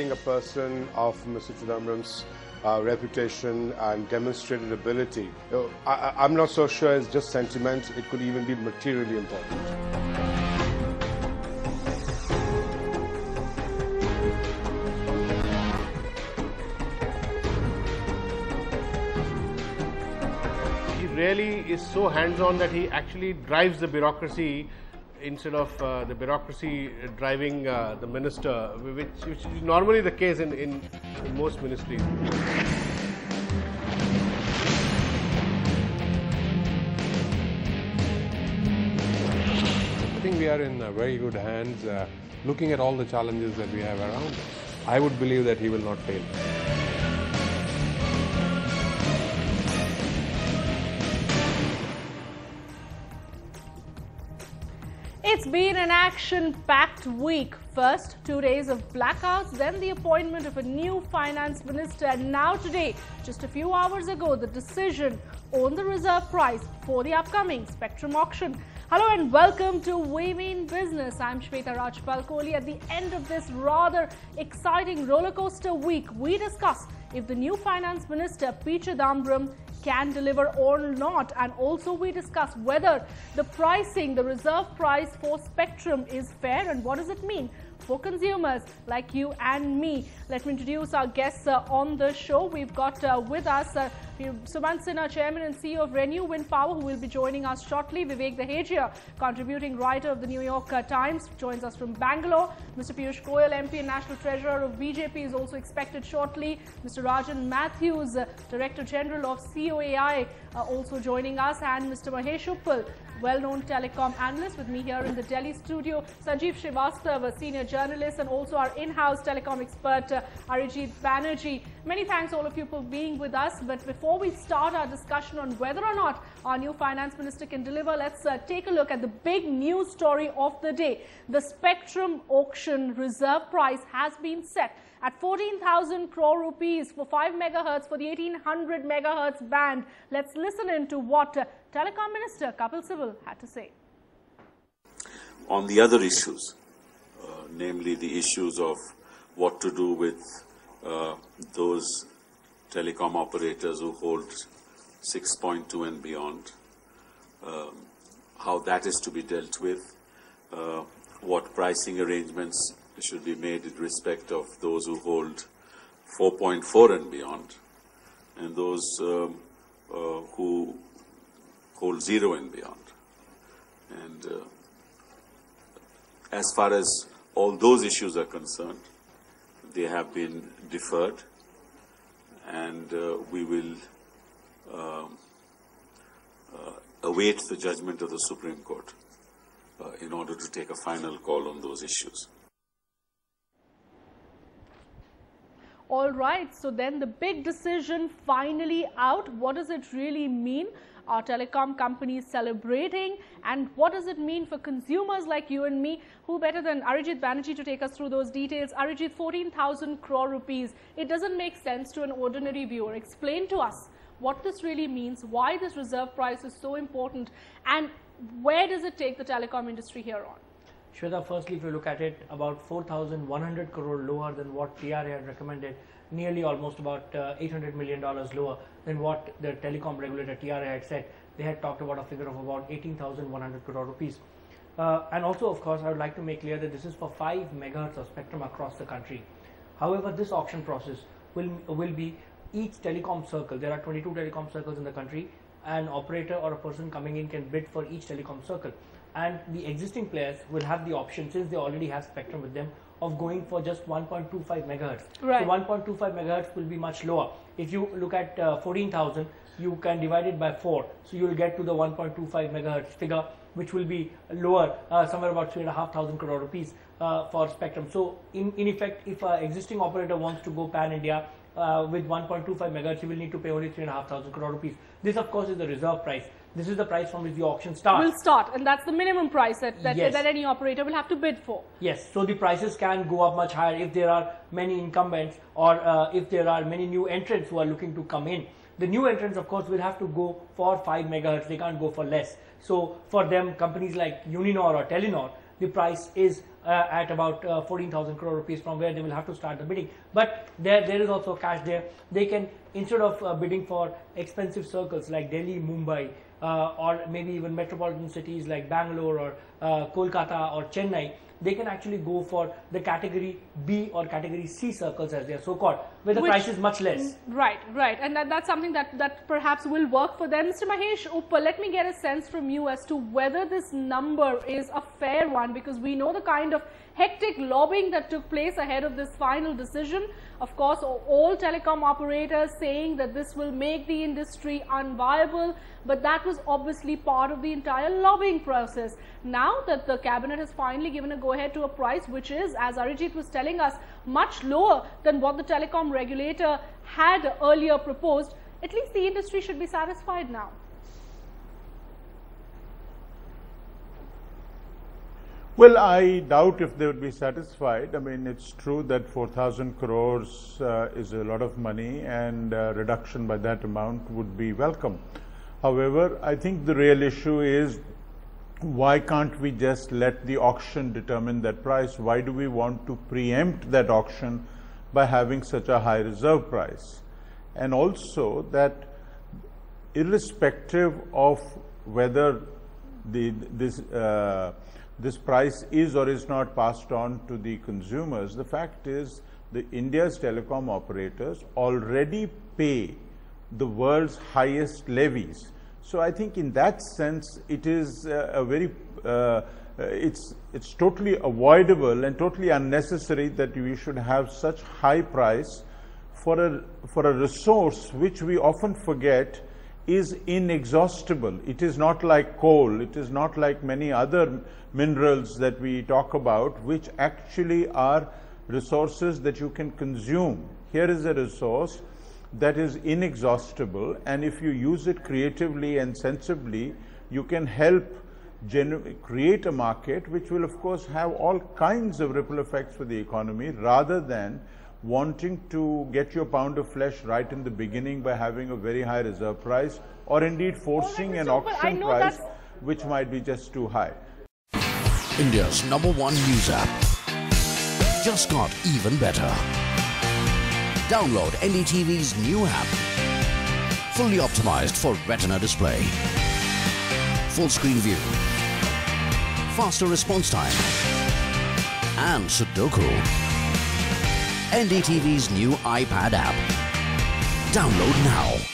getting a person of Mr. Chidambaram's reputation and demonstrated ability, I'm not so sure it's just sentiment. It could even be materially important. Really is so hands-on that he actually drives the bureaucracy instead of the bureaucracy driving the minister, which is normally the case in most ministries. I think we are in very good hands. Looking at all the challenges that we have around us, I would believe that he will not fail. It's been an action-packed week. First, 2 days of blackouts, then the appointment of a new finance minister, and now today, just a few hours ago, the decision on the reserve price for the upcoming spectrum auction. Hello and welcome to We Mean Business. I'm Shweta Rajpal-Kohli. At the end of this rather exciting rollercoaster week, we discuss if the new finance minister, P Chidambaram, can deliver or not, and also we discuss whether the pricing, the reserve price for spectrum is fair and what does it mean for consumers like you and me. Let me introduce our guests on the show. We've got with us Sumant Sinha, Chairman and CEO of Renew Wind Power, who will be joining us shortly. Vivek Dehejia, contributing writer of the New York Times, joins us from Bangalore. Mr. Piyush Goyal, MP and National Treasurer of BJP, is also expected shortly. Mr. Rajan Mathews, Director General of COAI, also joining us, and Mr. Mahesh Uppal, well-known telecom analyst, with me here in the Delhi studio. Sanjeev Shrivastava, senior journalist, and also our in-house telecom expert, Arijit Banerjee. Many thanks all of you for being with us. But before we start our discussion on whether or not our new finance minister can deliver, let's take a look at the big news story of the day. The spectrum auction reserve price has been set at 14,000 crore rupees for 5 megahertz for the 1800 megahertz band. Let's listen in to what Telecom Minister Kapil Sibal had to say. On the other issues, namely the issues of what to do with those telecom operators who hold 6.2 and beyond, how that is to be dealt with, what pricing arrangements should be made in respect of those who hold 4.4 and beyond, and those who hold 0 and beyond. And as far as all those issues are concerned, they have been deferred, and we will await the judgment of the Supreme Court in order to take a final call on those issues. All right, so then the big decision finally out. What does it really mean? Are telecom companies celebrating, and what does it mean for consumers like you and me? Who better than Arijit Banerjee to take us through those details? Arijit, 14,000 crore rupees. It doesn't make sense to an ordinary viewer. Explain to us what this really means, why this reserve price is so important, and where does it take the telecom industry here on? Shweta, firstly, if you look at it, about 4,100 crore lower than what TRA had recommended, nearly almost about $800 million lower than what the telecom regulator TRA had said. They had talked about a figure of about 18,100 crore rupees. And also, of course, I would like to make clear that this is for 5 megahertz of spectrum across the country. However, this auction process will be each telecom circle. There are 22 telecom circles in the country. An operator or a person coming in can bid for each telecom circle. And the existing players will have the option, since they already have spectrum with them, of going for just 1.25 megahertz. Right. So 1.25 megahertz will be much lower. If you look at 14,000, you can divide it by 4. So you will get to the 1.25 megahertz figure, which will be lower, somewhere about 3,500 crore rupees for spectrum. So in effect, if an existing operator wants to go pan-India with 1.25 megahertz, he will need to pay only 3,500 crore rupees. This, of course, is the reserve price. This is the price from which the auction starts. Will start, and that's the minimum price that Yes. any operator will have to bid for. Yes, so the prices can go up much higher if there are many incumbents, or if there are many new entrants who are looking to come in. The new entrants, of course, will have to go for 5 megahertz. They can't go for less. So for them, companies like Uninor or Telenor, the price is at about 14,000 crore rupees, from where they will have to start the bidding. But there is also cash there. They can, instead of bidding for expensive circles like Delhi, Mumbai, or maybe even metropolitan cities like Bangalore or Kolkata or Chennai, they can actually go for the category B or category C circles, as they are so called, where the price is much less. Right, right. And that's something that perhaps will work for them. Mr. Mahesh Uppal, let me get a sense from you as to whether this number is a fair one, because we know the kind of hectic lobbying that took place ahead of this final decision. Of course, all telecom operators saying that this will make the industry unviable, but that was obviously part of the entire lobbying process. Now that the cabinet has finally given a go-ahead to a price which is, as Arijit was telling us, much lower than what the telecom regulator had earlier proposed, at least the industry should be satisfied now. Well, I doubt if they would be satisfied. I mean, it's true that 4,000 crores is a lot of money, and reduction by that amount would be welcome. However, I think the real issue is, why can't we just let the auction determine that price? Why do we want to preempt that auction by having such a high reserve price? And also that irrespective of whether this price is or is not passed on to the consumers, the fact is the India's telecom operators already pay the world's highest levies. So I think in that sense it is it's totally avoidable and totally unnecessary that we should have such high price for a resource which we often forget is inexhaustible. It is not like coal, it is not like many other minerals that we talk about, which actually are resources that you can consume. Here is a resource that is inexhaustible, and if you use it creatively and sensibly, you can help create a market which will of course have all kinds of ripple effects for the economy, rather than wanting to get your pound of flesh right in the beginning by having a very high reserve price, or indeed forcing an auction price which might be just too high. India's #1 news app just got even better. Download NDTV's new app, fully optimized for retina display, full screen view, faster response time, and Sudoku. NDTV's new iPad app. Download now.